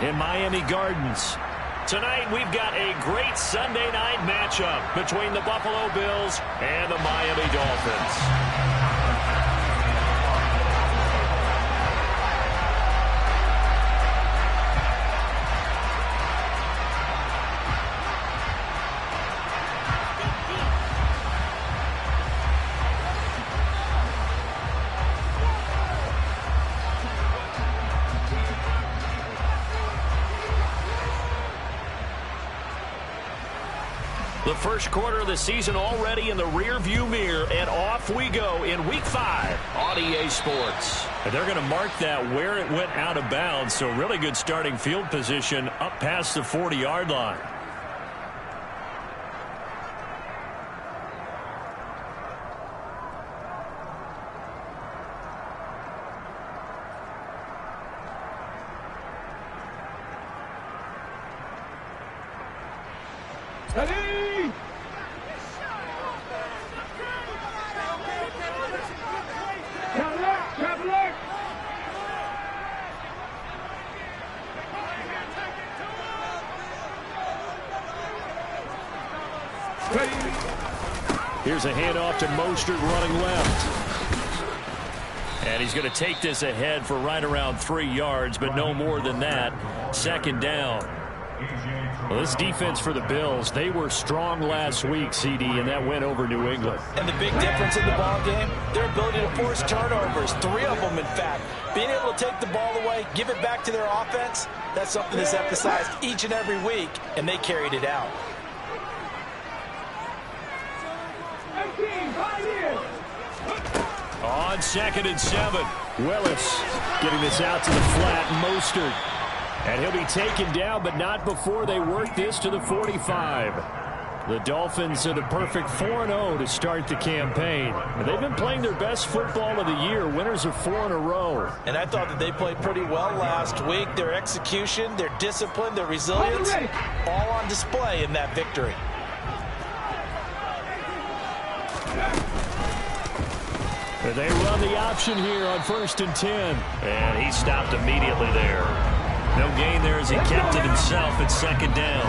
in Miami Gardens. Tonight, we've got a great Sunday night matchup between the Buffalo Bills and the Miami Dolphins. The first quarter of the season already in the rear-view mirror, and off we go in Week 5 on EA Sports. And they're going to mark that where it went out of bounds, so really good starting field position up past the 40-yard line. Here's a handoff to Mostert running left. And he's going to take this ahead for right around 3 yards, but no more than that. Second down. Well, this defense for the Bills, they were strong last week, CD, and that went over New England. And the big difference in the ball game, their ability to force turnovers, 3 of them, in fact. Being able to take the ball away, give it back to their offense, that's something that's emphasized each and every week, and they carried it out. On 2nd and 7, Willis getting this out to the flat. Mostert. And he'll be taken down, but not before they work this to the 45. The Dolphins are the perfect 4-0 to start the campaign. They've been playing their best football of the year, winners of 4 in a row. And I thought that they played pretty well last week. Their execution, their discipline, their resilience, all on display in that victory. They run the option here on 1st and 10. And he stopped immediately there. No gain there as he kept it himself at 2nd down.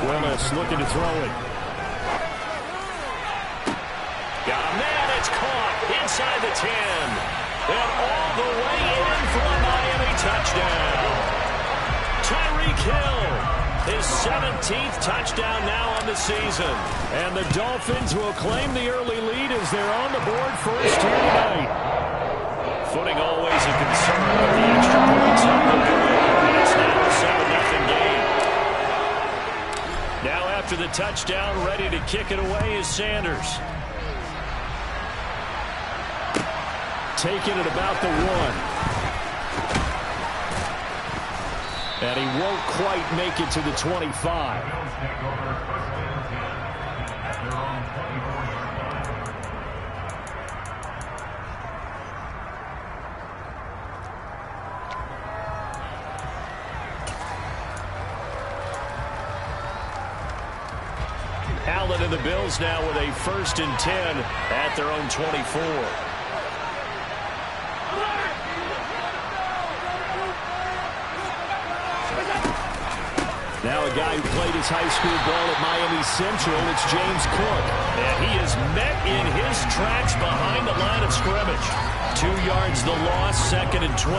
Willis looking to throw it. Got a man, it's caught inside the 10. And all the way in for a Miami touchdown. Tyreek Hill, his 17th touchdown now on the season. And the Dolphins will claim the early lead as they're on the board first here tonight. Footing always a concern, but the extra points on the board. And it's now a 7-0 game. Now after the touchdown, ready to kick it away is Sanders. Taking it about the 1. And he won't quite make it to the 25. Allen and the Bills now with a 1st and 10 at their own 24. Now a guy who played his high school ball at Miami Central, it's James Cook. And he is met in his tracks behind the line of scrimmage. 2 yards the loss, 2nd and 12.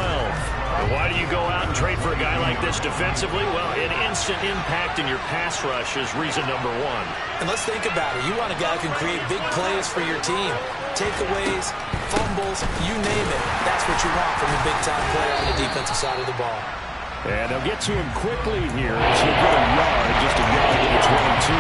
And why do you go out and trade for a guy like this defensively? Well, an instant impact in your pass rush is reason number 1. And let's think about it. You want a guy who can create big plays for your team. Takeaways, fumbles, you name it. That's what you want from a big-time player on the defensive side of the ball. And they'll get to him quickly here as he'll get a yard, just a yard to the 22.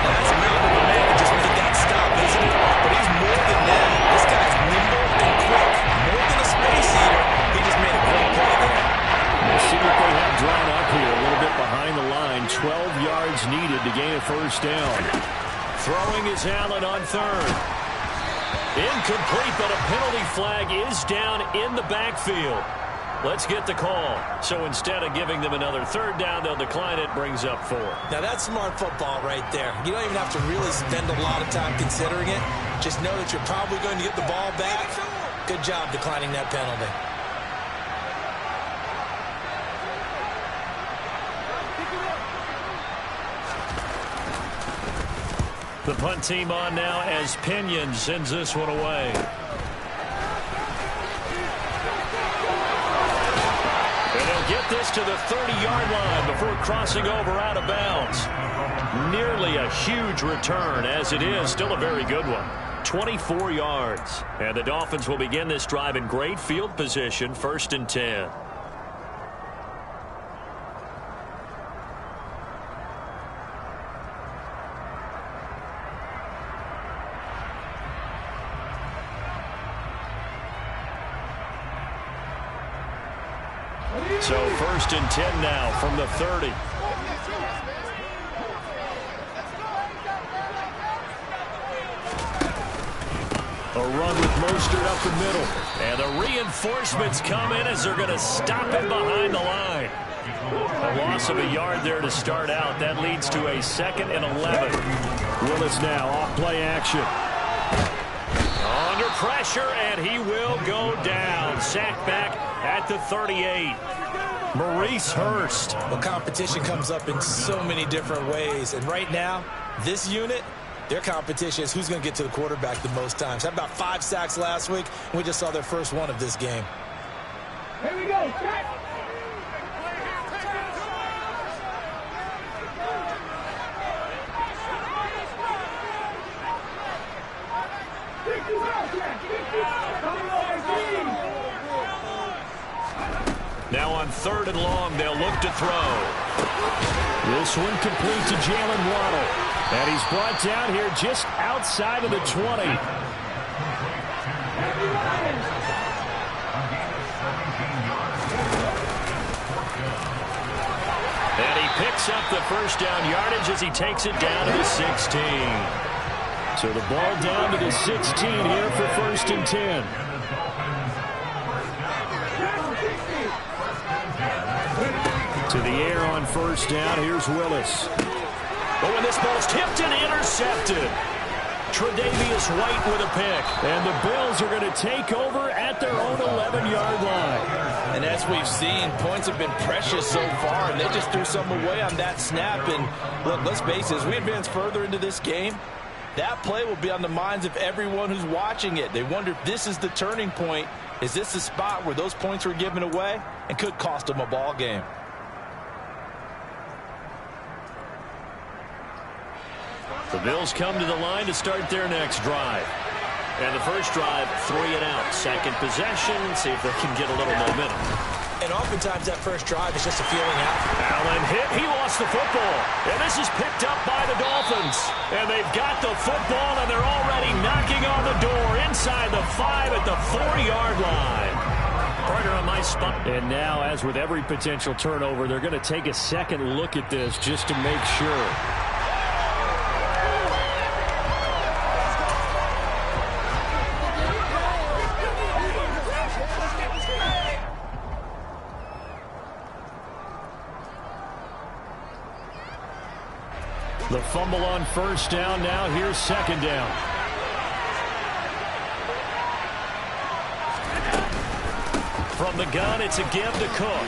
That's a man of a man that just made that stop, isn't it? But he's more than that. This guy's nimble and quick. More than a space eater. He just made a great play there. We'll see what they have drawn up here. A little bit behind the line. 12 yards needed to gain a 1st down. Throwing is Allen on 3rd. Incomplete, but a penalty flag is down in the backfield. Let's get the call. So instead of giving them another third down, they'll decline it, brings up 4. Now that's smart football right there. You don't even have to really spend a lot of time considering it. Just know that you're probably going to get the ball back. Good job declining that penalty. The punt team on now as Pinion sends this one away. And they'll get this to the 30-yard line before crossing over out of bounds. Nearly a huge return, as it is still a very good one. 24 yards. And the Dolphins will begin this drive in great field position, 1st and 10. So 1st and 10 now from the 30. A run with Mostert up the middle. And the reinforcements come in as they're going to stop him behind the line. A loss of a yard there to start out. That leads to a 2nd and 11. Willis now off play action. Under pressure, and he will go down. Sacked back at the 38. Maurice Hurst. Well, competition comes up in so many different ways. And right now, this unit, their competition is who's going to get to the quarterback the most times. Had about 5 sacks last week, and we just saw their first one of this game. Here we go. Now on 3rd and long, they'll look to throw. This one complete to Jalen Waddle. And he's brought down here just outside of the 20. And he picks up the first down yardage as he takes it down to the 16. So the ball down to the 16 here for 1st and 10. To the air on 1st down. Here's Willis. Oh, and this ball's tipped and intercepted. Tre'Davious White with a pick. And the Bills are going to take over at their own 11-yard line. And as we've seen, points have been precious so far, and they just threw some away on that snap. And look, let's face it, as we advance further into this game, that play will be on the minds of everyone who's watching it. They wonder if this is the turning point. Is this the spot where those points were given away and could cost them a ball game? The Bills come to the line to start their next drive. And the first drive, 3 and out. 2nd possession, see if they can get a little momentum. And oftentimes that first drive is just a feeling out. Allen hit, he lost the football. And this is picked up by the Dolphins. And they've got the football, and they're already knocking on the door inside the 5 at the 40-yard line. Partner on my spot. And now, as with every potential turnover, they're going to take a second look at this just to make sure. The fumble on 1st down. Now here's 2nd down. From the gun, it's a give to Cook.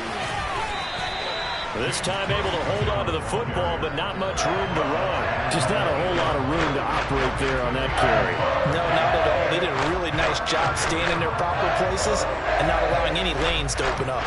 This time able to hold on to the football, but not much room to run. Just not a whole lot of room to operate there on that carry. No, not at all. They did a really nice job staying in their proper places and not allowing any lanes to open up.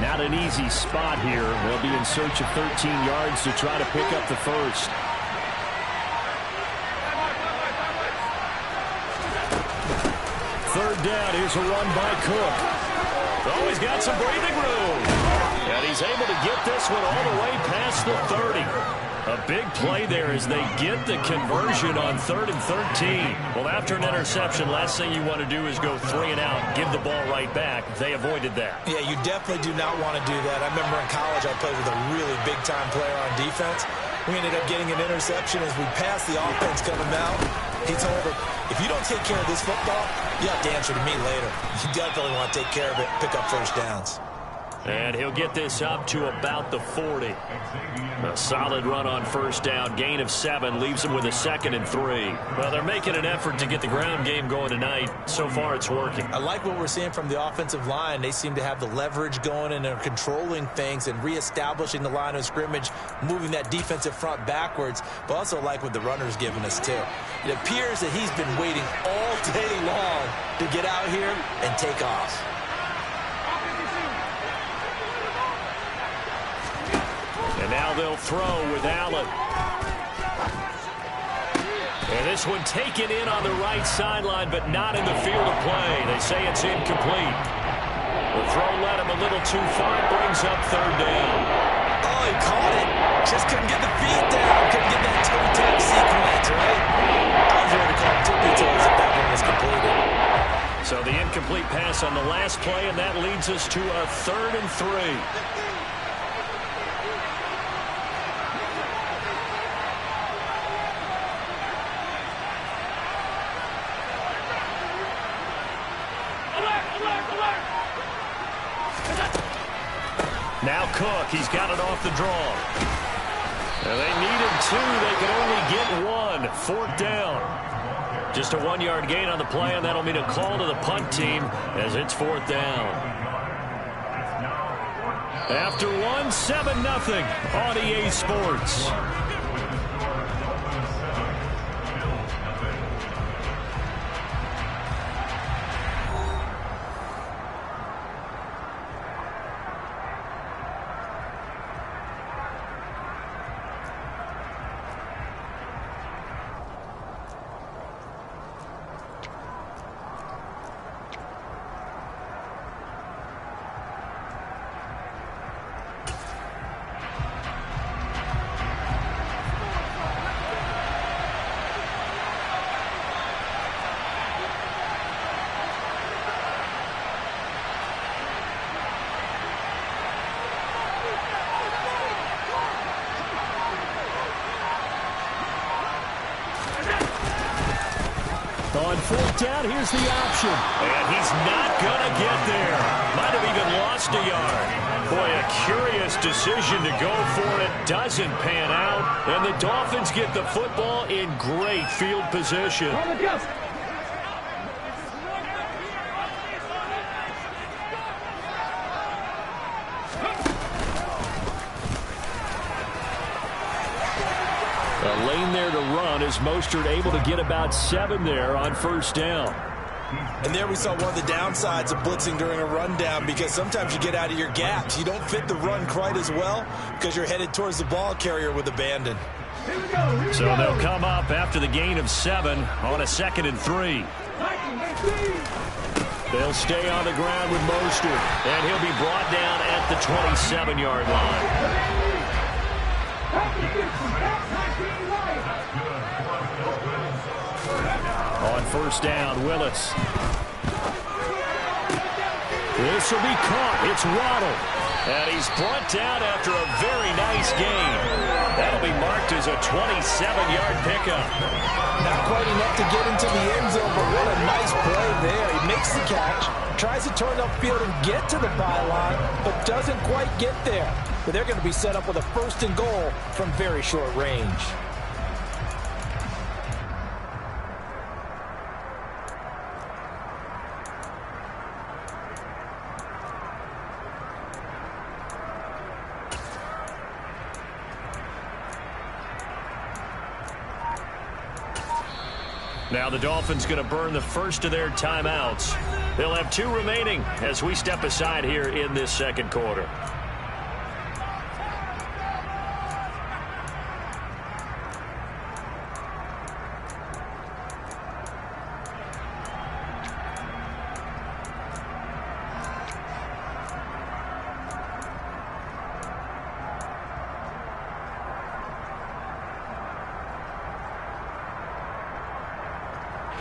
Not an easy spot here. They'll be in search of 13 yards to try to pick up the first. Third down. Here's a run by Cook. Oh, he's got some breathing room. And he's able to get this one all the way past the 30. A big play there as they get the conversion on 3rd and 13. Well, after an interception, last thing you want to do is go 3 and out and give the ball right back. They avoided that. Yeah, you definitely do not want to do that. I remember in college I played with a really big-time player on defense. We ended up getting an interception as we passed the offense coming out. He told him, if you don't take care of this football, you have to answer to me later. You definitely want to take care of it, pick up first downs. And he'll get this up to about the 40. A solid run on first down. Gain of 7 leaves him with a 2nd and 3. Well, they're making an effort to get the ground game going tonight. So far, it's working. I like what we're seeing from the offensive line. They seem to have the leverage going and they're controlling things and reestablishing the line of scrimmage, moving that defensive front backwards, but also like what the runner's giving us, too. It appears that he's been waiting all day long to get out here and take off. And now they'll throw with Allen. And this one taken in on the right sideline, but not in the field of play. They say it's incomplete. The throw led him a little too far. It brings up 3rd down. Oh, he caught it. Just couldn't get the feet down. Couldn't get that toe-tap sequence, right? I was ready to call tippy toes if that one was completed. So the incomplete pass on the last play, and that leads us to a 3rd and 3. Now Cook, he's got it off the draw. And they needed 2. They could only get 1. 4th down. Just a 1-yard gain on the play, and that'll mean a call to the punt team as it's 4th down. After 1, 7-0 on EA Sports. On 4th down, here's the option. And he's not going to get there. Might have even lost a yard. Boy, a curious decision to go for it. Doesn't pan out. And the Dolphins get the football in great field position. A lane there to run as Mostert able to get about 7 there on first down. And there we saw one of the downsides of blitzing during a rundown, because sometimes you get out of your gaps. You don't fit the run quite as well because you're headed towards the ball carrier with abandon. So they'll come up after the gain of 7 on a 2nd and 3. They'll stay on the ground with Mostert, and he'll be brought down at the 27-yard line. On first down, Willis. This will be caught. It's Waddle. And he's brought down after a very nice gain. That'll be marked as a 27-yard pickup. Not quite enough to get into the end zone, but what a nice play there. He makes the catch, tries to turn upfield and get to the byline, but doesn't quite get there. But they're going to be set up with a 1st and goal from very short range. Now the Dolphins going to burn the first of their timeouts. They'll have 2 remaining as we step aside here in this 2nd quarter.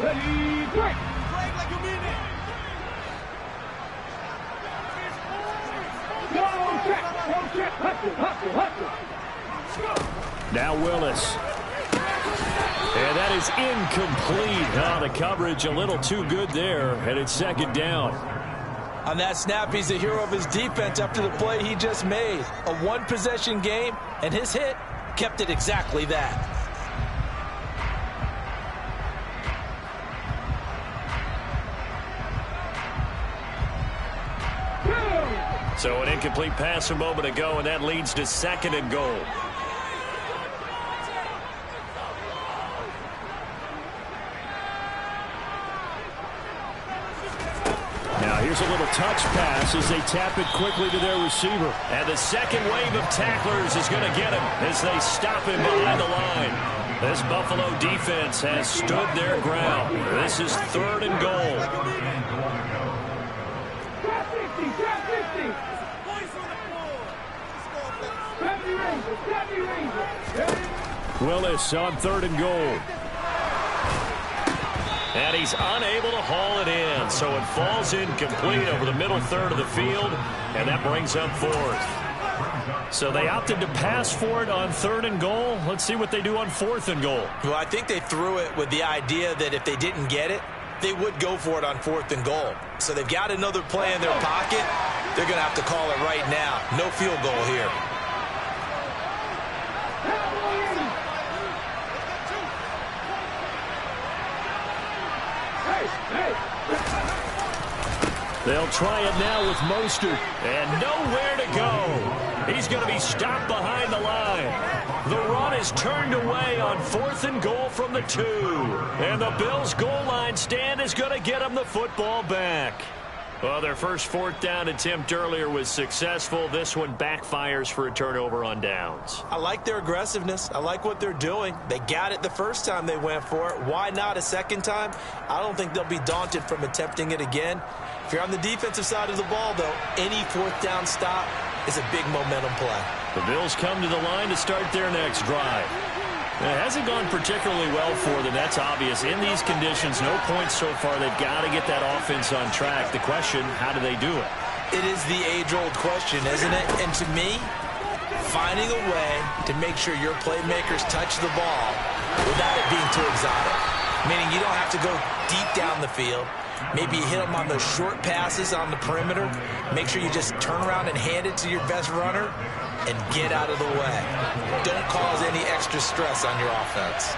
Ready, break. Break like you mean it. Go check. Hustle. Now Willis. And that is incomplete. Oh, the coverage a little too good there, and it's second down. On that snap, he's the hero of his defense after the play he just made. A one-possession game, and his hit kept it exactly that. So an incomplete pass a moment ago, and that leads to second and goal. Now here's a little touch pass as they tap it quickly to their receiver. And the second wave of tacklers is going to get him as they stop him behind the line. This Buffalo defense has stood their ground. This is third and goal. Willis on third and goal. And he's unable to haul it in, so it falls incomplete over the middle third of the field, and that brings up fourth. So they opted to pass for it on third and goal. Let's see what they do on fourth and goal. Well, I think they threw it with the idea that if they didn't get it, they would go for it on fourth and goal. So they've got another play in their pocket. They're going to have to call it right now. No field goal here. They'll try it now with Mostert, and nowhere to go. He's going to be stopped behind the line. The run is turned away on fourth and goal from the 2. And the Bills' goal line stand is going to get them the football back. Well, their first fourth down attempt earlier was successful. This one backfires for a turnover on downs. I like their aggressiveness. I like what they're doing. They got it the first time they went for it. Why not a second time? I don't think they'll be daunted from attempting it again. If you're on the defensive side of the ball, though, any fourth down stop is a big momentum play. The Bills come to the line to start their next drive. It hasn't gone particularly well for them. That's obvious. In these conditions, no points so far. They've got to get that offense on track. The question, how do they do it? It is the age-old question, isn't it? And to me, finding a way to make sure your playmakers touch the ball without it being too exotic. Meaning you don't have to go deep down the field. Maybe you hit them on those short passes on the perimeter. Make sure you just turn around and hand it to your best runner and get out of the way. Don't cause any extra stress on your offense.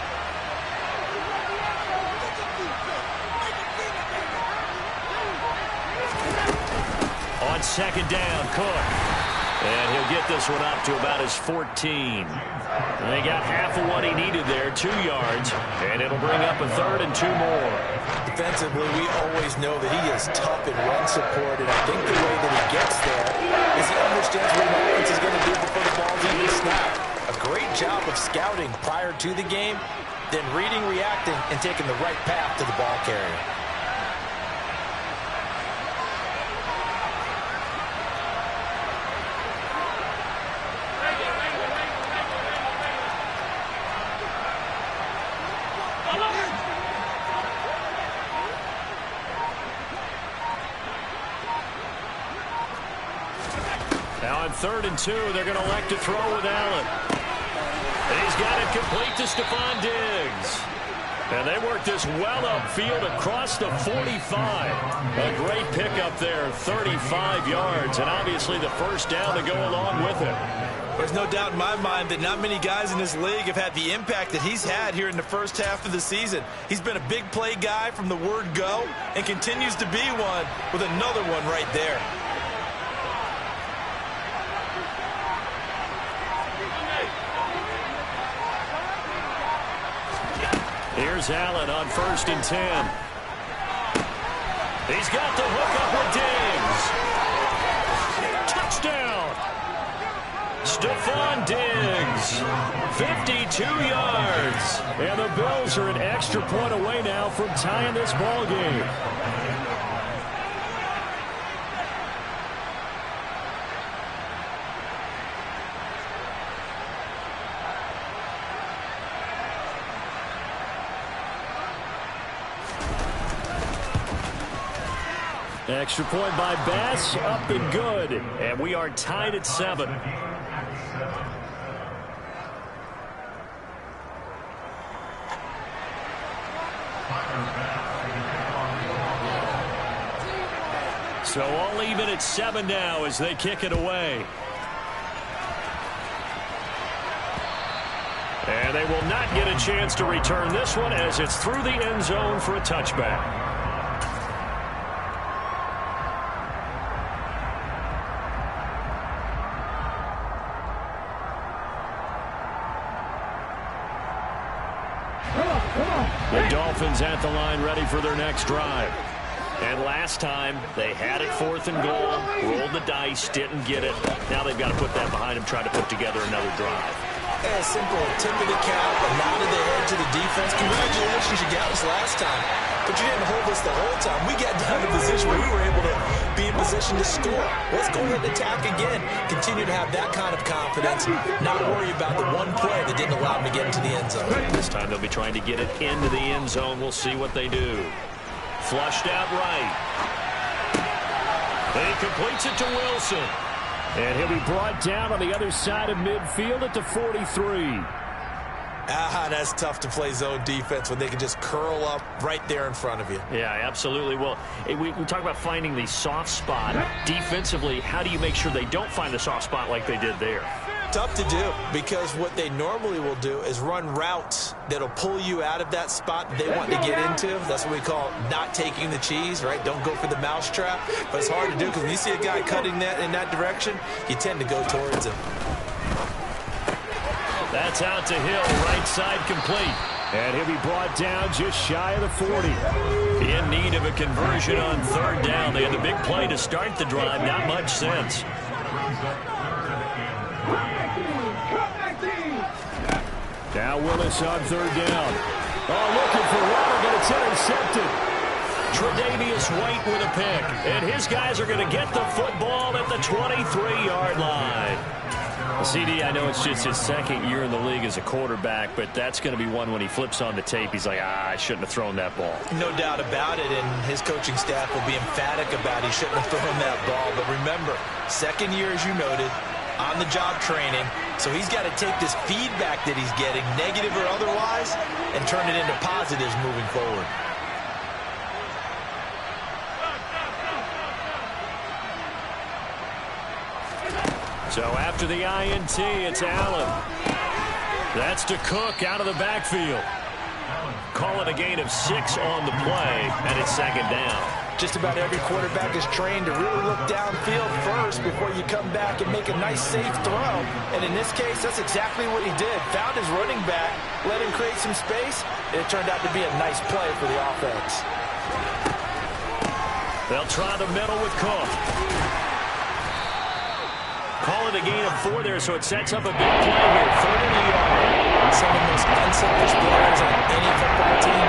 On second down, Cook. And he'll get this one up to about his 14. They got half of what he needed there, 2 yards. And it'll bring up a third and 2 more. Defensively, we always know that he is tough in run support, and I think the way that he gets there is he understands what the offense is going to do before the ball's even snapped. A great job of scouting prior to the game, then reading, reacting, and taking the right path to the ball carrier. Now on third and 2, they're going to elect to throw with Allen. And he's got it complete to Stephon Diggs. And they work this well upfield across the 45. A great pickup there, 35 yards, and obviously the first down to go along with it. There's no doubt in my mind that not many guys in this league have had the impact that he's had here in the first half of the season. He's been a big play guy from the word go and continues to be one with another one right there. Here's Allen on first and 10. He's got the hook up with Diggs. Touchdown! Stephon Diggs, 52 yards. And the Bills are an extra point away now from tying this ball game. Extra point by Bass, up and good. And we are tied at 7. So all even at 7 now as they kick it away. And they will not get a chance to return this one as it's through the end zone for a touchback. The Dolphins at the line ready for their next drive. And last time, they had it 4th and goal, rolled the dice, didn't get it. Now they've got to put that behind them, try to put together another drive. A simple tip of the cap, a nod of the head to the defense. Congratulations, you got us last time. But you didn't hold us the whole time. We got down to a position where we were able to be in position to score. Let's go ahead and attack again. Continue to have that kind of confidence. Not worry about the one play that didn't allow them to get into the end zone. This time they'll be trying to get it into the end zone. We'll see what they do. Flushed out right. And he completes it to Wilson. And he'll be brought down on the other side of midfield at the 43. That's tough to play zone defense when they can just curl up right there in front of you. Yeah, absolutely. Well, we talk about finding the soft spot. Defensively, how do you make sure they don't find the soft spot like they did there? Tough to do, because what they normally will do is run routes that'll pull you out of that spot they want to get into. That's what we call not taking the cheese, right? Don't go for the mousetrap. But it's hard to do because when you see a guy cutting that in that direction, you tend to go towards him. That's out to Hill, right side complete. And he'll be brought down just shy of the 40. In need of a conversion on 3rd down. They had the big play to start the drive. Not much sense. Now Willis on 3rd down. Oh, looking for Waddle, but it's intercepted. Tre'Davious White with a pick. And his guys are going to get the football at the 23-yard line. CD, I know it's just his 2nd year in the league as a quarterback, but that's going to be one when he flips on the tape, he's like, I shouldn't have thrown that ball. No doubt about it, and his coaching staff will be emphatic about he shouldn't have thrown that ball. But remember, 2nd year, as you noted, on-the-job training, so he's got to take this feedback that he's getting, negative or otherwise, and turn it into positives moving forward. So after the INT, it's Allen. That's to Cook out of the backfield. Call it a gain of 6 on the play, and it's 2nd down. Just about every quarterback is trained to really look downfield first before you come back and make a nice, safe throw. And in this case, that's exactly what he did. Found his running back, let him create some space, and it turned out to be a nice play for the offense. They'll try the middle with Cook. Call it a gain of 4 there, so it sets up a big play here. 3rd and a yard. Some of the most unselfish players on any football team,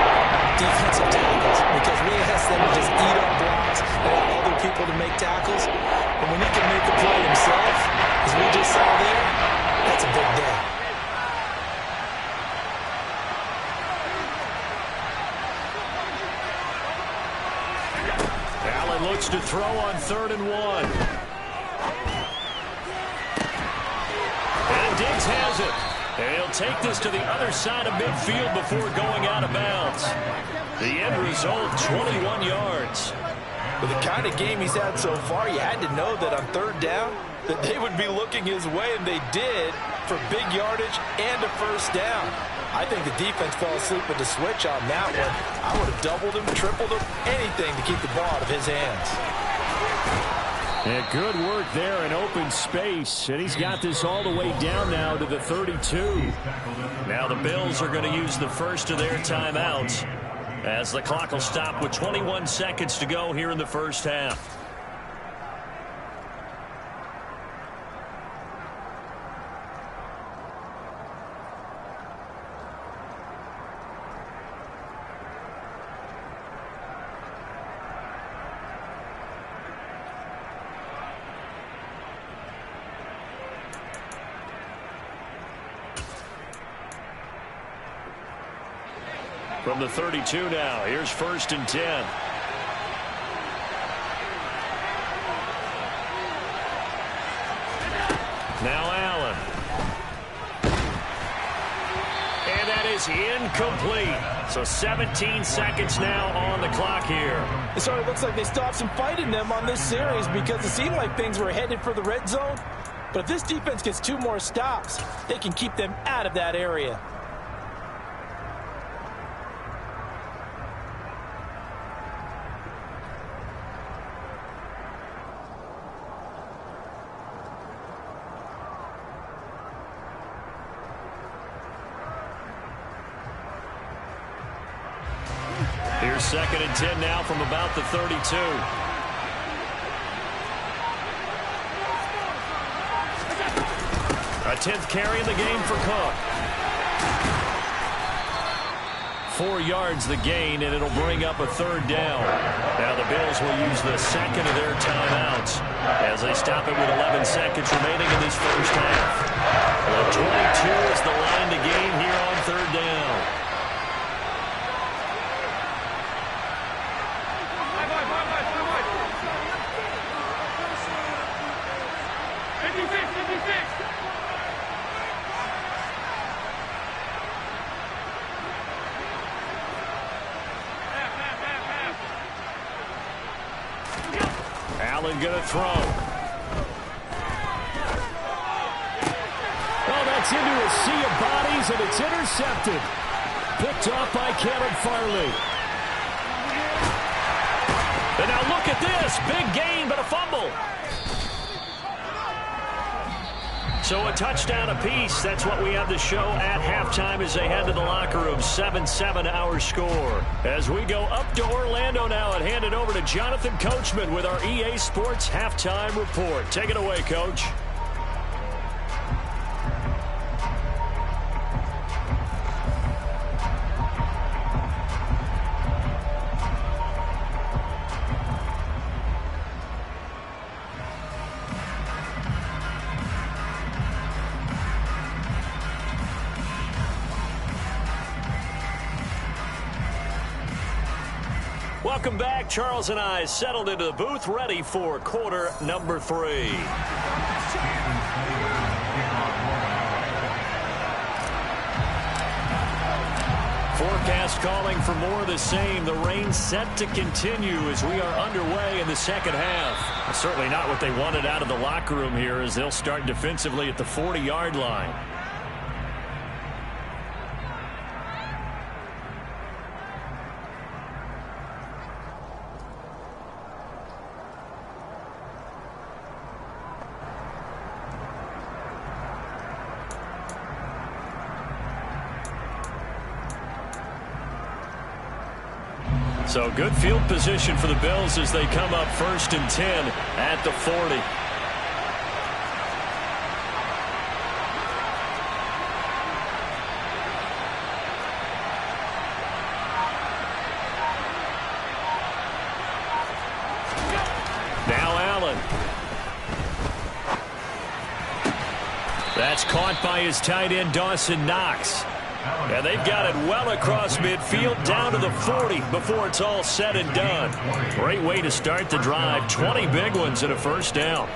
defensive tackles, because we ask them to just eat up blocks, allow other people to make tackles. But when he can make a play himself, as we just saw there, that's a big day. Allen looks to throw on 3rd and 1. And Diggs has it. And he'll take this to the other side of midfield before going out of bounds. The end result, 21 yards. With the kind of game he's had so far, you had to know that on 3rd down, that they would be looking his way, and they did, for big yardage and a 1st down. I think the defense fell asleep with the switch on that one. I would have doubled him, tripled him, anything to keep the ball out of his hands. And good work there in open space. And he's got this all the way down now to the 32. Now the Bills are going to use the first of their timeouts as the clock will stop with 21 seconds to go here in the first half. From the 32 now, here's 1st and 10. Now Allen. And that is incomplete. So 17 seconds now on the clock here. It sort of looks like they stopped some fight in them on this series because it seemed like things were headed for the red zone. But if this defense gets 2 more stops, they can keep them out of that area. Here's 2nd and 10 now from about the 32. A 10th carry in the game for Cook. 4 yards the gain, and it'll bring up a 3rd down. Now the Bills will use the 2nd of their timeouts as they stop it with 11 seconds remaining in this first half. The 22 is the line to gain here on 3rd down. Allen going to throw. Well, that's into a sea of bodies, and it's intercepted. Picked off by Kevin Farley. And now look at this. Big gain, but a fumble. So a touchdown apiece. That's what we have to show at halftime as they head to the locker room. 7-7 our score. As we go up to Orlando now and hand it over to Jonathan Coachman with our EA Sports Halftime Report. Take it away, Coach. Welcome back. Charles and I settled into the booth, ready for quarter number 3. Forecast calling for more of the same. The rain set to continue as we are underway in the second half. Certainly not what they wanted out of the locker room here as they'll start defensively at the 40-yard line. So good field position for the Bills as they come up 1st and 10 at the 40. Now Allen. That's caught by his tight end, Dawson Knox. And they've got it well across midfield down to the 40 before it's all said and done. Great way to start the drive. 20 big ones and a 1st down.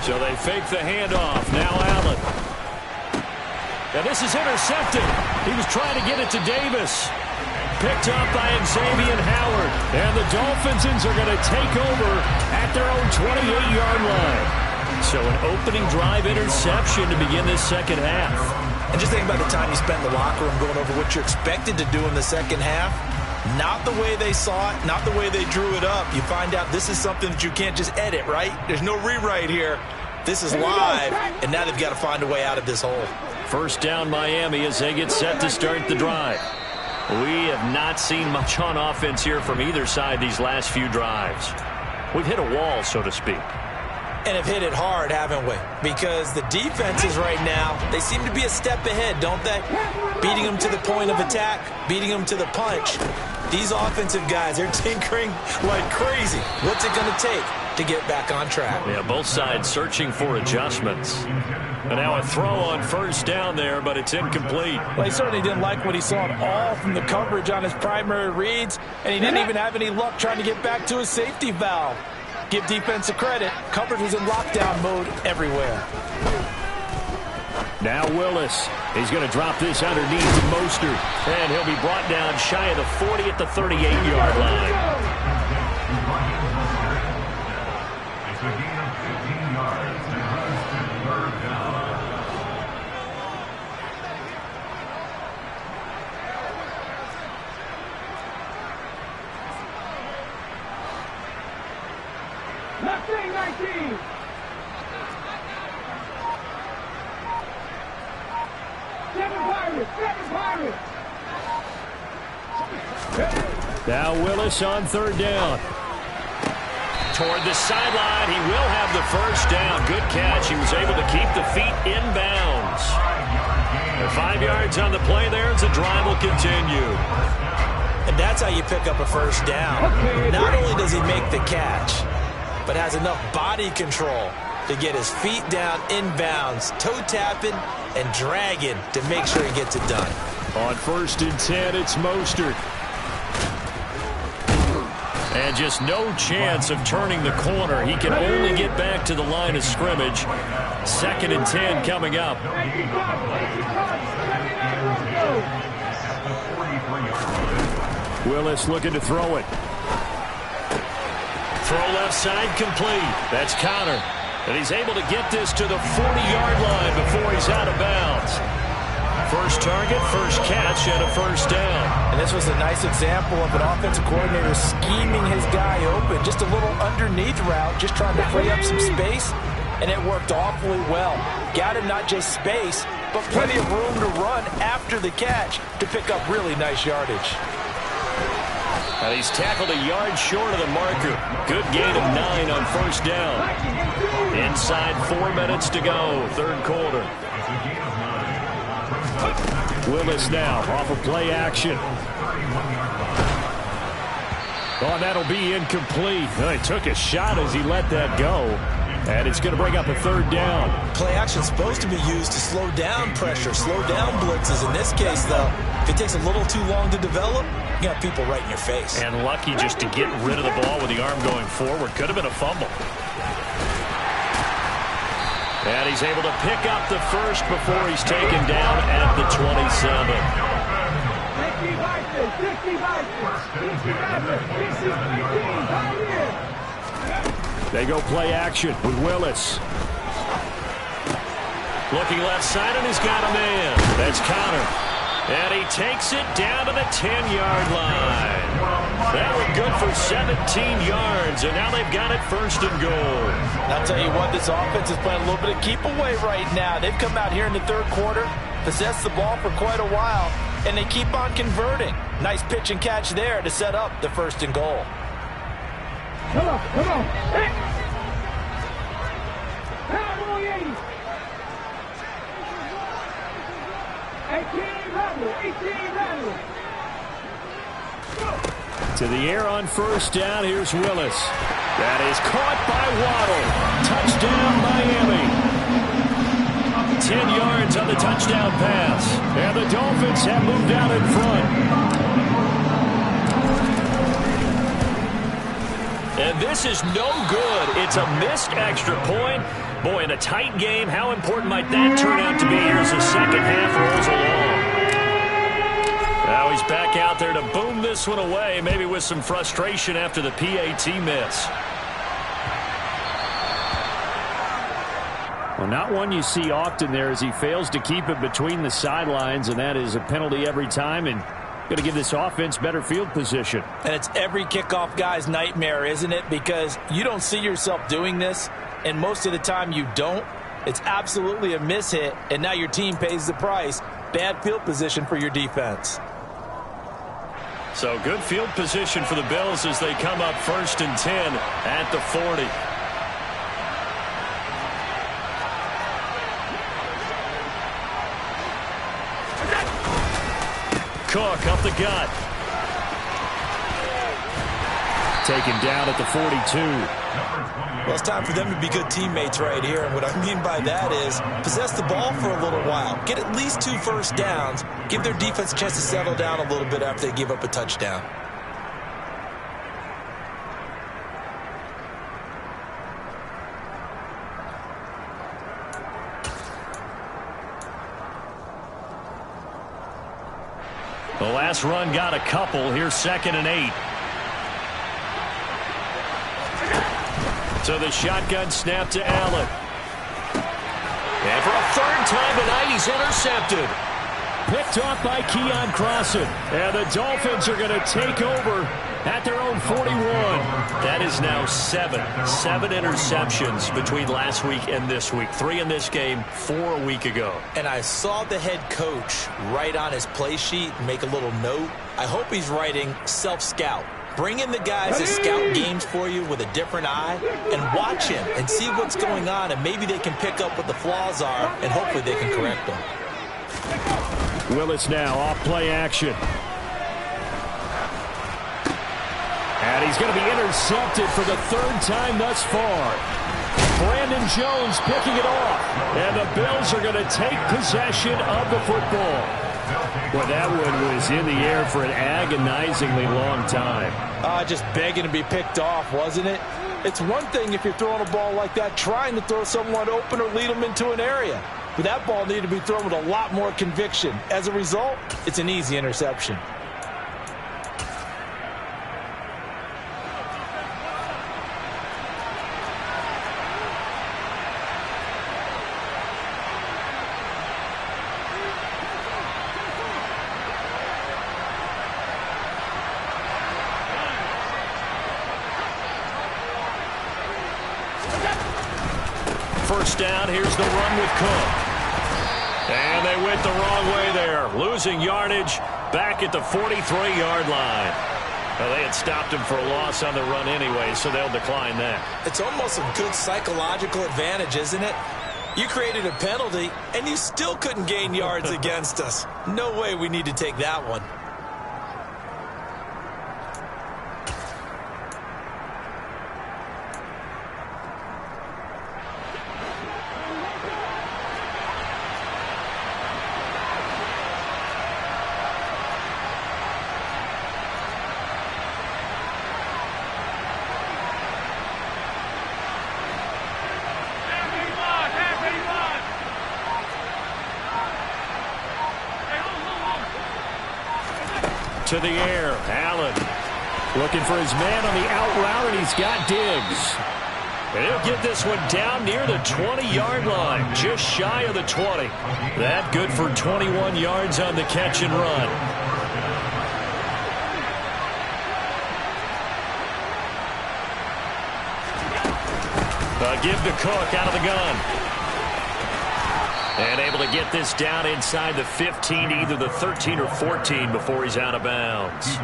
So they fake the handoff. Now Allen. And this is intercepted. He was trying to get it to Davis. Picked up by Xavier Howard. And the Dolphins are going to take over at their own 28-yard line. So an opening drive interception to begin this second half. And just think about the time you spent in the locker room going over what you're expected to do in the second half. Not the way they saw it, not the way they drew it up. You find out this is something that you can't just edit, right? There's no rewrite here. This is live, and now they've got to find a way out of this hole. 1st down Miami as they get set to start the drive. We have not seen much on offense here from either side these last few drives. We've hit a wall, so to speak. And have hit it hard, haven't we? Because the defenses right now, they seem to be a step ahead, don't they? Beating them to the point of attack, beating them to the punch. These offensive guys, they're tinkering like crazy. What's it going to take to get back on track? Yeah, both sides searching for adjustments. And now a throw on first down there, but it's incomplete. Well, he certainly didn't like what he saw at all from the coverage on his primary reads, and he didn't even have any luck trying to get back to his safety valve. Give defense a credit. Coverage was in lockdown mode everywhere. Now Willis. He's going to drop this underneath to Mostert. And he'll be brought down shy of the 40 at the 38-yard line. It's a gain of 15 yards and a third down. Left wing 19. Seven Pirates. Now Willis on third down. Toward the sideline, he will have the first down. Good catch. He was able to keep the feet in bounds. 5 yards on the play there as the drive will continue. And that's how you pick up a first down. Not only does he make the catch, but has enough body control to get his feet down in bounds, toe tapping and dragging to make sure he gets it done. On 1st and 10, it's Mostert. And just no chance of turning the corner. He can only get back to the line of scrimmage. 2nd and 10 coming up. Willis looking to throw it. Throw left side complete. That's Connor. And he's able to get this to the 40-yard line before he's out of bounds. First target, first catch, and a first down. And this was a nice example of an offensive coordinator scheming his guy open. Just a little underneath route, just trying to free up some space, and it worked awfully well. Got him not just space, but plenty of room to run after the catch to pick up really nice yardage. And he's tackled a yard short of the marker. Good gain of 9 on first down. Inside 4 minutes to go, third quarter. Willis now off of play action. Oh, that'll be incomplete. He took a shot as he let that go. And it's going to bring up a third down. Play action is supposed to be used to slow down pressure, slow down blitzes. In this case, though, if it takes a little too long to develop, you got people right in your face. And lucky just to get rid of the ball with the arm going forward. Could have been a fumble. And he's able to pick up the first before he's taken down at the 27. They go play action with Willis. Looking left side, and he's got a man. That's Connor. And he takes it down to the 10-yard line. That was good for 17 yards, and now they've got it first and goal. And I'll tell you what, this offense is playing a little bit of keep away right now. They've come out here in the third quarter, possessed the ball for quite a while, and they keep on converting. Nice pitch and catch there to set up the first and goal. Come on. Hey. Power 80. 18 level. To the air on first down. Here's Willis. That is caught by Waddle. Touchdown, Miami. 10 yards on the touchdown pass. And the Dolphins have moved out in front. And this is no good. It's a missed extra point. Boy, in a tight game, how important might that turn out to be here as the second half rolls along? Now he's back out there to boom this one away, maybe with some frustration after the PAT miss. Well, not one you see often there as he fails to keep it between the sidelines, and that is a penalty every time, and going to give this offense better field position. And it's every kickoff guy's nightmare, isn't it? Because you don't see yourself doing this, and most of the time you don't. It's absolutely a mishit, and now your team pays the price. Bad field position for your defense. So good field position for the Bills as they come up 1st and 10 at the 40. Cook up the gut. Taken down at the 42. Well, it's time for them to be good teammates right here. And what I mean by that is possess the ball for a little while. Get at least 2 first downs. Give their defense a chance to settle down a little bit after they give up a touchdown. The last run got a couple. Here's 2nd and 8. So the shotgun snap to Allen. And for a 3rd time tonight, he's intercepted. Picked off by Keon Crossan. And the Dolphins are going to take over at their own 41. That is now 7 interceptions between last week and this week. 3 in this game, 4 a week ago. And I saw the head coach write on his play sheet and make a little note. I hope he's writing self-scout. Bring in the guys that scout games for you with a different eye and watch him and see what's going on, and maybe they can pick up what the flaws are, and hopefully they can correct them. Willis now off play action. And he's going to be intercepted for the 3rd time thus far. Brandon Jones picking it off. And the Bills are going to take possession of the football. Well, that one was in the air for an agonizingly long time. Just begging to be picked off, wasn't it? It's one thing if you're throwing a ball like that, trying to throw someone open or lead them into an area. But that ball needed to be thrown with a lot more conviction. As a result, it's an easy interception. First down, here's the run with Cook. And they went the wrong way there. Losing yardage back at the 43-yard line. Well, they had stopped him for a loss on the run anyway, so they'll decline that. It's almost a good psychological advantage, isn't it? You created a penalty, and you still couldn't gain yards against us. No way we need to take that one. To the air, Allen looking for his man on the out route, and he's got Diggs. And he'll get this one down near the 20-yard line, just shy of the 20. That good for 21 yards on the catch and run. Give to Cook out of the gun. And able to get this down inside the 15, either the 13 or 14 before he's out of bounds.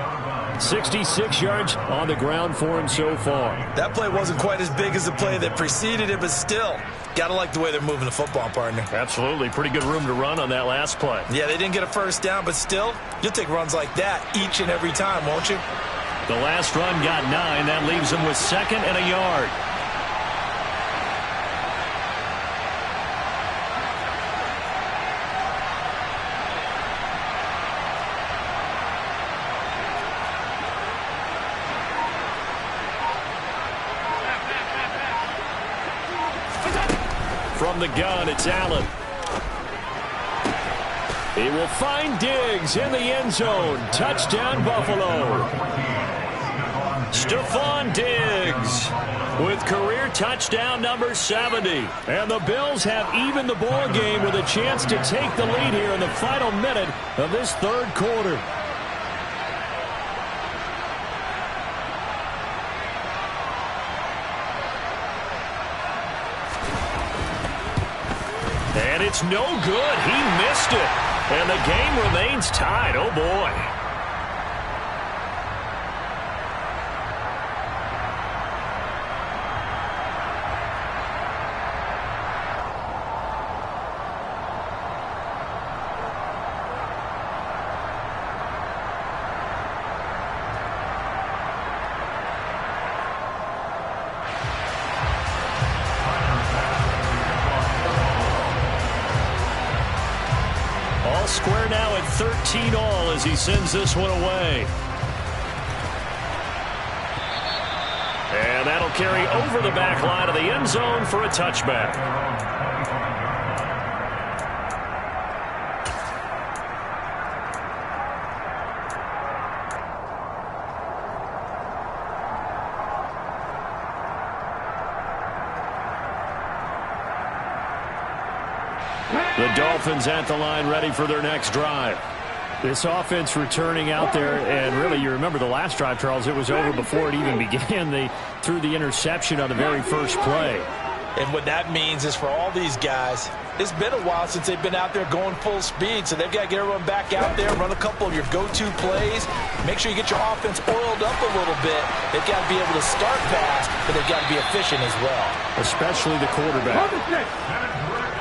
66 yards on the ground for him so far. That play wasn't quite as big as the play that preceded it, but still, got to like the way they're moving the football, partner. Absolutely. Pretty good room to run on that last play. Yeah, they didn't get a first down, but still, you'll take runs like that each and every time, won't you? The last run got 9. That leaves them with 2nd and a yard. From the gun, it's Allen. He will find Diggs in the end zone. Touchdown, Buffalo. Stephon Diggs with career touchdown number 70. And the Bills have evened the ball game with a chance to take the lead here in the final minute of this third quarter. And it's no good. He missed it. And the game remains tied. Oh, boy. square now at 13 all as he sends this one away. And that'll carry over the back line of the end zone for a touchback. The Dolphins at the line ready for their next drive. This offense returning out there, and really you remember the last drive, Charles, it was over before it even began. They threw the interception on the very first play. And what that means is for all these guys, it's been a while since they've been out there going full speed, so they've got to get everyone back out there, run a couple of your go-to plays, make sure you get your offense oiled up a little bit. They've got to be able to start fast, but they've got to be efficient as well. Especially the quarterback.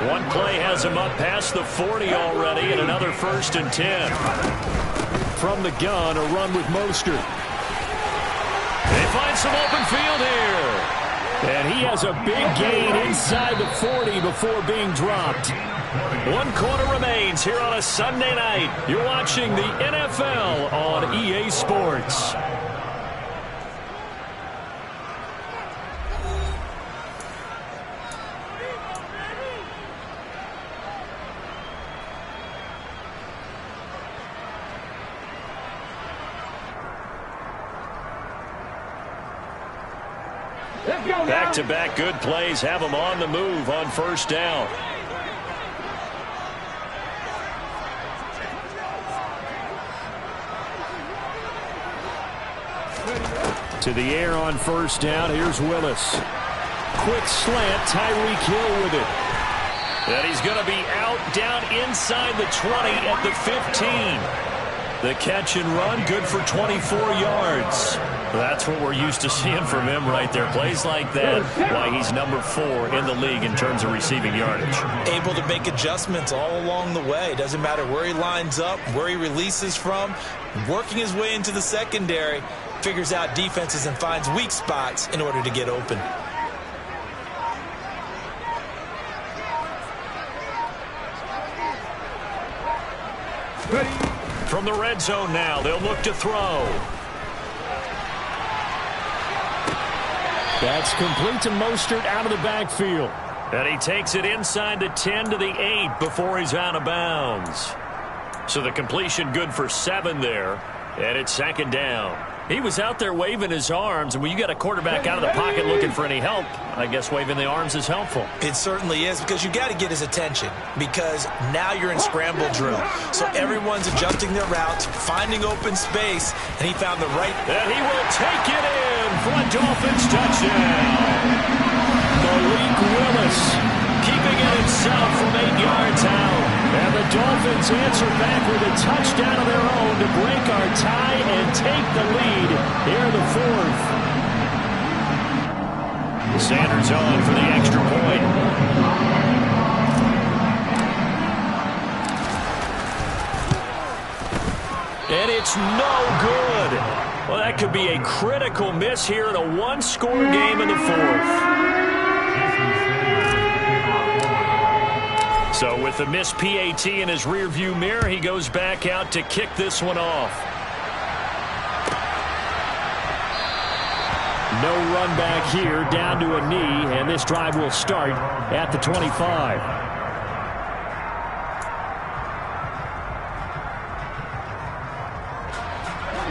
One play has him up past the 40 already, and another 1st and 10. From the gun, a run with Mostert. They find some open field here. And he has a big gain inside the 40 before being dropped. 1 quarter remains here on a Sunday night. You're watching the NFL on EA Sports. Back-to-back good plays have him on the move on 1st down. To the air on 1st down. Here's Willis. Quick slant. Tyreek Hill with it. And he's going to be out down inside the 20 at the 15. The catch and run, good for 24 yards. That's what we're used to seeing from him right there. Plays like that, why he's number 4 in the league in terms of receiving yardage. Able to make adjustments all along the way. Doesn't matter where he lines up, where he releases from. Working his way into the secondary, figures out defenses and finds weak spots in order to get open. From the red zone now, they'll look to throw. That's complete to Mostert out of the backfield. And he takes it inside the 10 to the 8 before he's out of bounds. So the completion good for 7 there. And it's 2nd down. He was out there waving his arms, and when you got a quarterback out of the pocket looking for any help, I guess waving the arms is helpful. It certainly is, because you got to get his attention, because now you're in scramble drill. So everyone's adjusting their routes, finding open space, and he found the right. And he will take it in for a Dolphins touchdown. Malik Willis keeping it himself from 8 yards out. And the Dolphins answer back with a touchdown of their own to break our tie and take the lead here in the 4th. Sanders on for the extra point. And it's no good. Well, that could be a critical miss here in a 1-score game in the 4th. So with the missed PAT in his rearview mirror, he goes back out to kick this one off. No run back here, down to a knee, and this drive will start at the 25.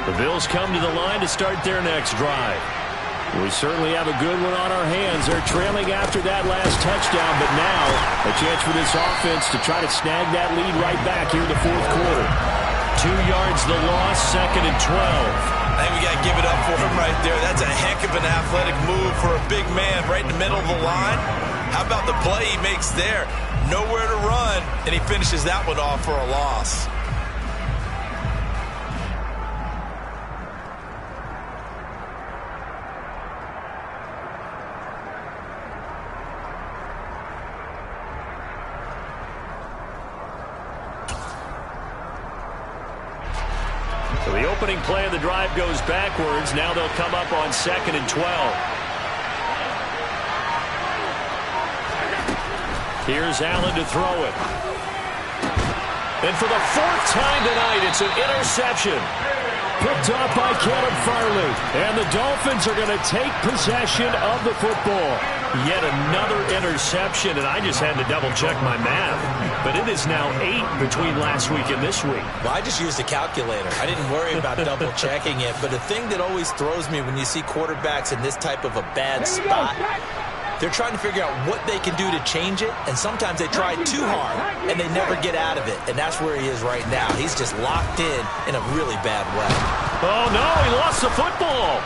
The Bills come to the line to start their next drive. We certainly have a good one on our hands. They're trailing after that last touchdown, but now a chance for this offense to try to snag that lead right back here in the 4th quarter. 2 yards the loss, 2nd and 12. I think we got to give it up for him right there. That's a heck of an athletic move for a big man right in the middle of the line. How about the play he makes there? Nowhere to run, and he finishes that one off for a loss. So the opening play of the drive goes backwards. Now they'll come up on 2nd and 12. Here's Allen to throw it. And for the fourth time tonight, it's an interception. Picked off by Caleb Farley. And the Dolphins are going to take possession of the football. Yet another interception, and I just had to double-check my math. But it is now 8 between last week and this week. Well, I just used a calculator. I didn't worry about double-checking it. But the thing that always throws me when you see quarterbacks in this type of a bad spot, they're trying to figure out what they can do to change it, and sometimes they try too hard, and they never get out of it. And that's where he is right now. He's just locked in a really bad way. Oh, no, he lost the football.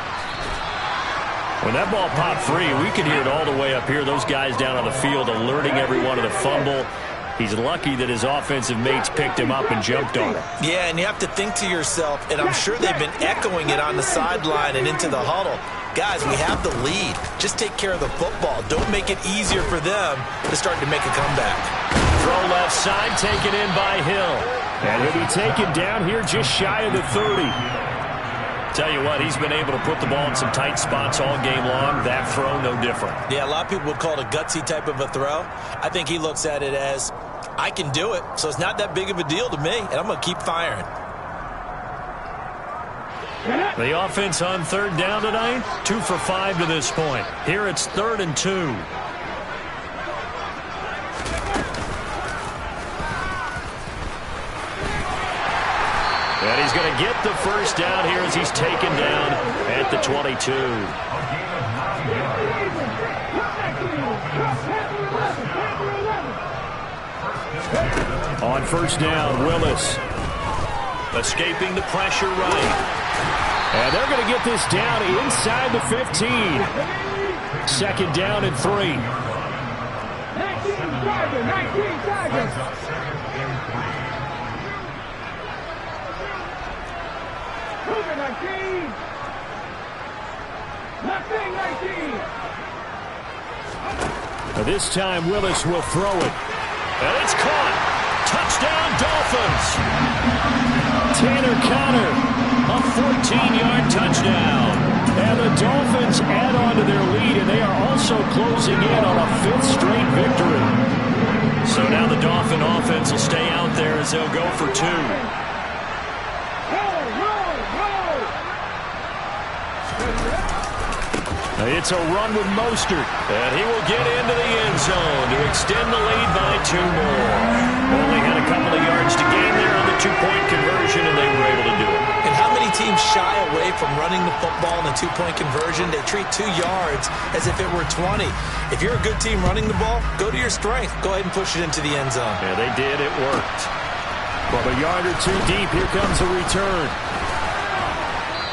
When that ball popped free, we could hear it all the way up here. Those guys down on the field alerting everyone of the fumble. He's lucky that his offensive mates picked him up and jumped on him. Yeah, and you have to think to yourself, and I'm sure they've been echoing it on the sideline and into the huddle. Guys, we have the lead. Just take care of the football. Don't make it easier for them to start to make a comeback. Throw left side, taken in by Hill. And he'll be taken down here just shy of the 30. Tell you what, he's been able to put the ball in some tight spots all game long. That throw, no different. Yeah, a lot of people would call it a gutsy type of a throw. I think he looks at it as, I can do it, so it's not that big of a deal to me, and I'm going to keep firing. The offense on third down tonight, 2 for 5 to this point. Here it's 3rd and 2. And he's going to get the first down here as he's taken down at the 22. On first down, Willis. Escaping the pressure right. And they're going to get this down inside the 15. 2nd down and 3. 19 Tigers. Cougar 19. Nothing 19. This time Willis will throw it. And it's caught. Touchdown, Dolphins. Tanner Connor, a 14-yard touchdown. And the Dolphins add on to their lead, and they are also closing in on a 5th straight victory. So now the Dolphin offense will stay out there as they'll go for 2. It's a run with Mostert. And he will get into the end zone to extend the lead by 2 more. Only had a couple of yards to gain there on the 2-point conversion, and they were able to do it. And how many teams shy away from running the football in a 2-point conversion? They treat 2 yards as if it were 20. If you're a good team running the ball, go to your strength. Go ahead and push it into the end zone. Yeah, they did. It worked. From a yard or 2 deep, here comes a return.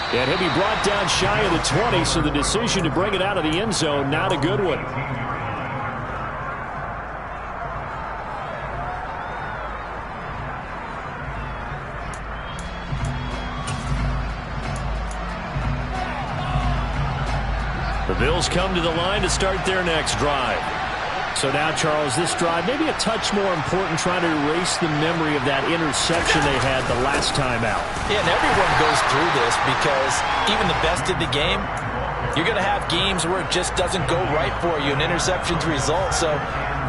And he'll be brought down shy of the 20, so the decision to bring it out of the end zone, not a good one. The Bills come to the line to start their next drive. So now, Charles, this drive maybe a touch more important, trying to erase the memory of that interception they had the last time out. Yeah, and everyone goes through this because even the best of the game, you're going to have games where it just doesn't go right for you, and interceptions result. So,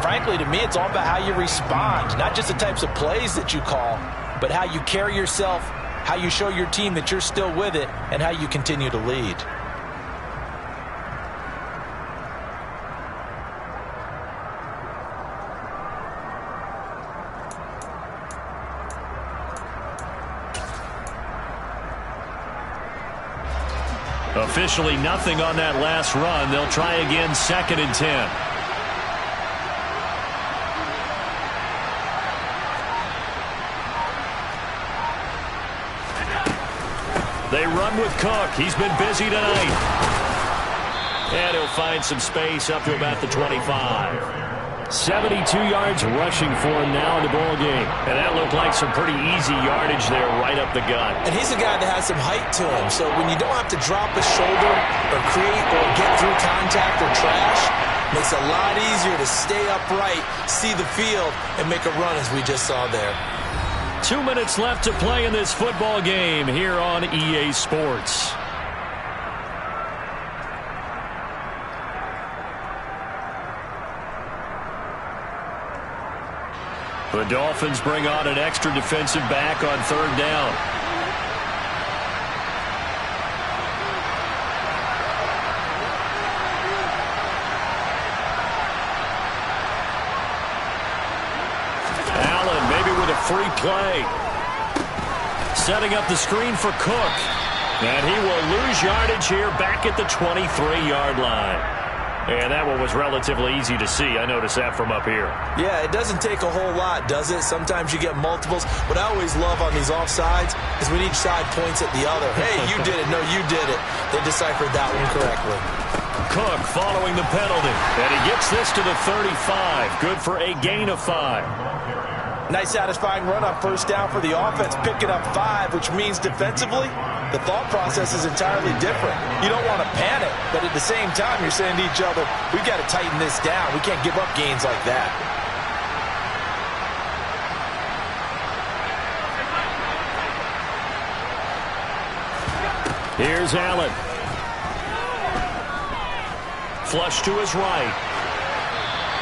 frankly, to me, it's all about how you respond, not just the types of plays that you call, but how you carry yourself, how you show your team that you're still with it, and how you continue to lead. Officially nothing on that last run. They'll try again, 2nd and 10. They run with Cook. He's been busy tonight. And he'll find some space up to about the 25. 72 yards rushing for him now in the ball game. And that looked like some pretty easy yardage there right up the gut. And he's a guy that has some height to him. So when you don't have to drop a shoulder or create or get through contact or trash, makes it a lot easier to stay upright, see the field, and make a run as we just saw there. 2 minutes left to play in this football game here on EA Sports. The Dolphins bring on an extra defensive back on third down. Allen maybe with a free play. Setting up the screen for Cook. And he will lose yardage here back at the 23-yard line. And that one was relatively easy to see. I noticed that from up here. Yeah, it doesn't take a whole lot, does it? Sometimes you get multiples. What I always love on these offsides is when each side points at the other. Hey, you did it. No, you did it. They deciphered that one correctly. Cook following the penalty. And he gets this to the 35. Good for a gain of 5. Nice satisfying run on first down for the offense, picking up 5, which means defensively, the thought process is entirely different. You don't want to panic, but at the same time, you're saying to each other, we've got to tighten this down. We can't give up gains like that. Here's Allen. Flush to his right.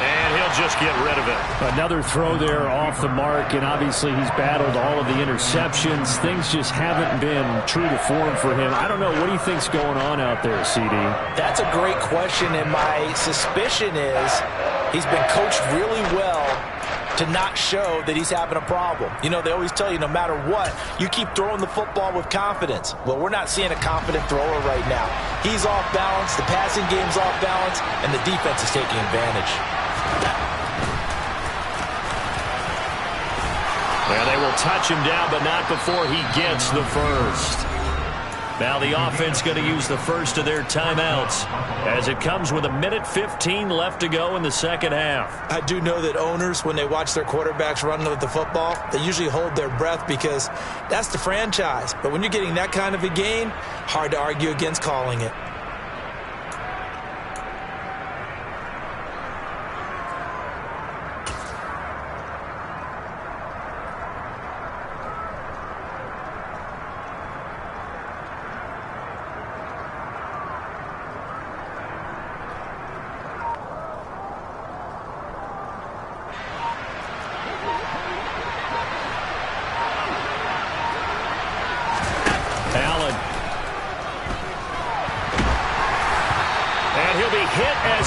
And he'll just get rid of it. Another throw there off the mark, and obviously he's battled all of the interceptions. Things just haven't been true to form for him. I don't know. What do you think's going on out there, CD? That's a great question, and my suspicion is he's been coached really well to not show that he's having a problem. You know, they always tell you no matter what, you keep throwing the football with confidence. Well, we're not seeing a confident thrower right now. He's off balance, the passing game's off balance, and the defense is taking advantage. Well, they will touch him down, but not before he gets the first. Now the offense going to use the first of their timeouts as it comes with 1:15 left to go in the second half. I do know that owners, when they watch their quarterbacks run with the football, they usually hold their breath because that's the franchise. But when you're getting that kind of a gain, hard to argue against calling it.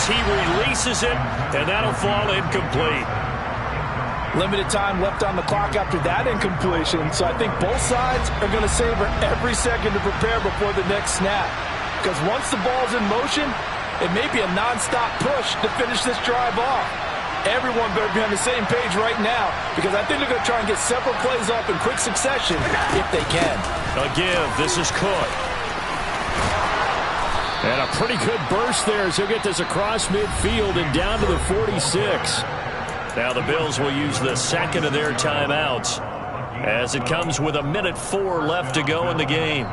He releases it, and that'll fall incomplete. Limited time left on the clock after that incompletion, so I think both sides are going to savor every second to prepare before the next snap. Because once the ball's in motion, it may be a nonstop push to finish this drive off. Everyone better be on the same page right now, because I think they're going to try and get several plays off in quick succession if they can. A give. This is Cook. And a pretty good burst there as he'll get this across midfield and down to the 46. Now the Bills will use the second of their timeouts as it comes with 1:04 left to go in the game.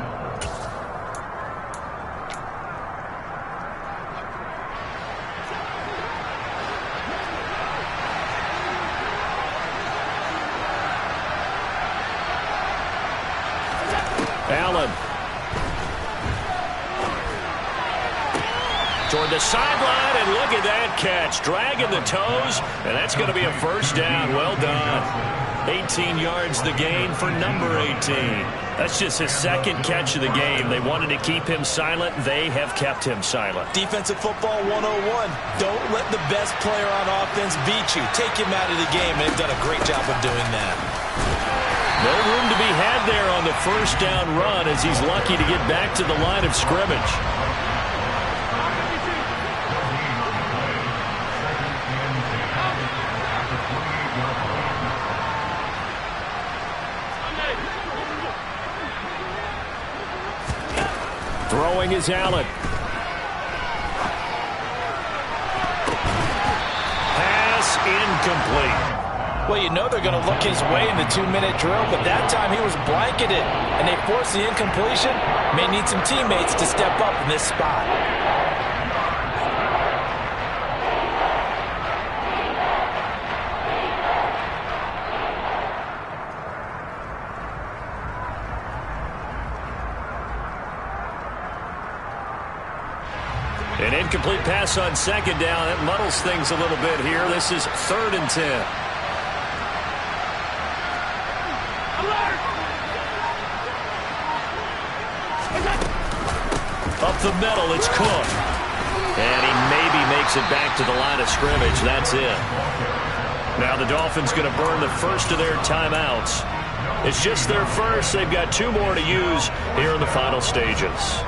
Allen. Toward the sideline, and look at that catch. Dragging the toes, and that's going to be a first down. Well done. 18 yards the gain for number 18. That's just his second catch of the game. They wanted to keep him silent. They have kept him silent. Defensive football 101. Don't let the best player on offense beat you. Take him out of the game, and they've done a great job of doing that. No room to be had there on the first down run as he's lucky to get back to the line of scrimmage. Throwing is Allen. Pass incomplete. Well, you know they're going to look his way in the 2-minute drill, but that time he was blanketed, and they forced the incompletion. May need some teammates to step up in this spot. An incomplete pass on second down. It muddles things a little bit here. This is 3rd and 10. Up the middle, it's Cook. And he maybe makes it back to the line of scrimmage. That's it. Now the Dolphins going to burn the first of their timeouts. It's just their first. They've got 2 more to use here in the final stages.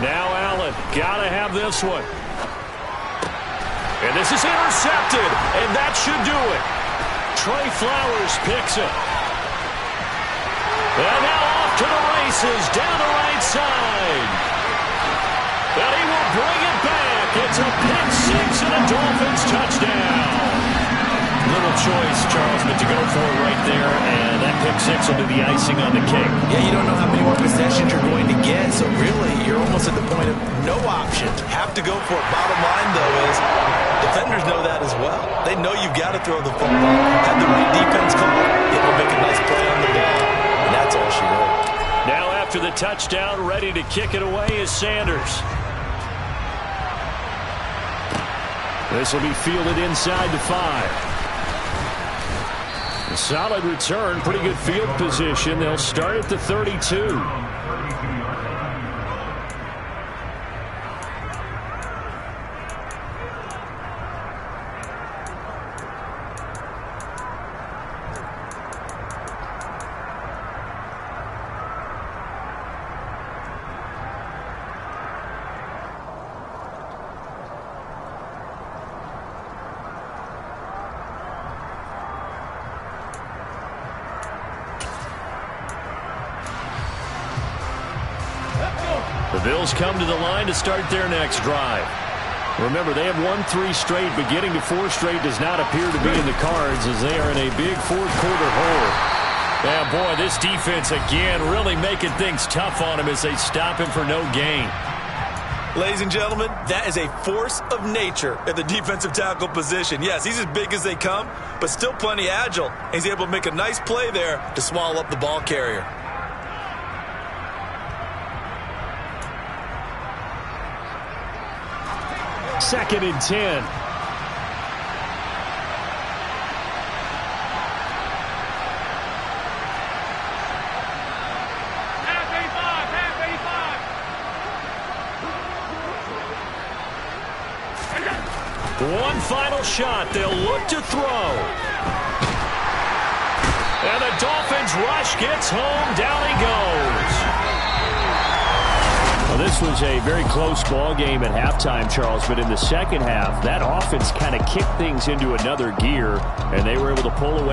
Now Allen, gotta have this one. And this is intercepted, and that should do it. Trey Flowers picks it. And now off to the races, down the right side. And he will bring it back. It's a pick 6 and a Dolphins touchdown. Little choice, Charles, but to go for it right there, and that pick 6 will be the icing on the cake. Yeah, you don't know how many more possessions you're going to get, so really you're almost at the point of no options. Have to go for it. Bottom line, though, is defenders know that as well. They know you've got to throw the football. Have the right defense call, able to make a nice play on the ball, and that's all she wrote. Now after the touchdown, ready to kick it away is Sanders. This will be fielded inside the 5. A solid return, pretty good field position. They'll start at the 32. The Bills come to the line to start their next drive. Remember, they have won 3 straight, but getting to 4 straight does not appear to be in the cards as they are in a big fourth-quarter hole. Yeah, boy, this defense again really making things tough on him as they stop him for no gain. Ladies and gentlemen, that is a force of nature at the defensive tackle position. Yes, he's as big as they come, but still plenty agile. He's able to make a nice play there to swallow up the ball carrier. Second and 10. One final shot. They'll look to throw. And the Dolphins rush gets home. Down he goes. Well, this was a very close ball game at halftime, Charles, but in the second half, that offense kind of kicked things into another gear, and they were able to pull away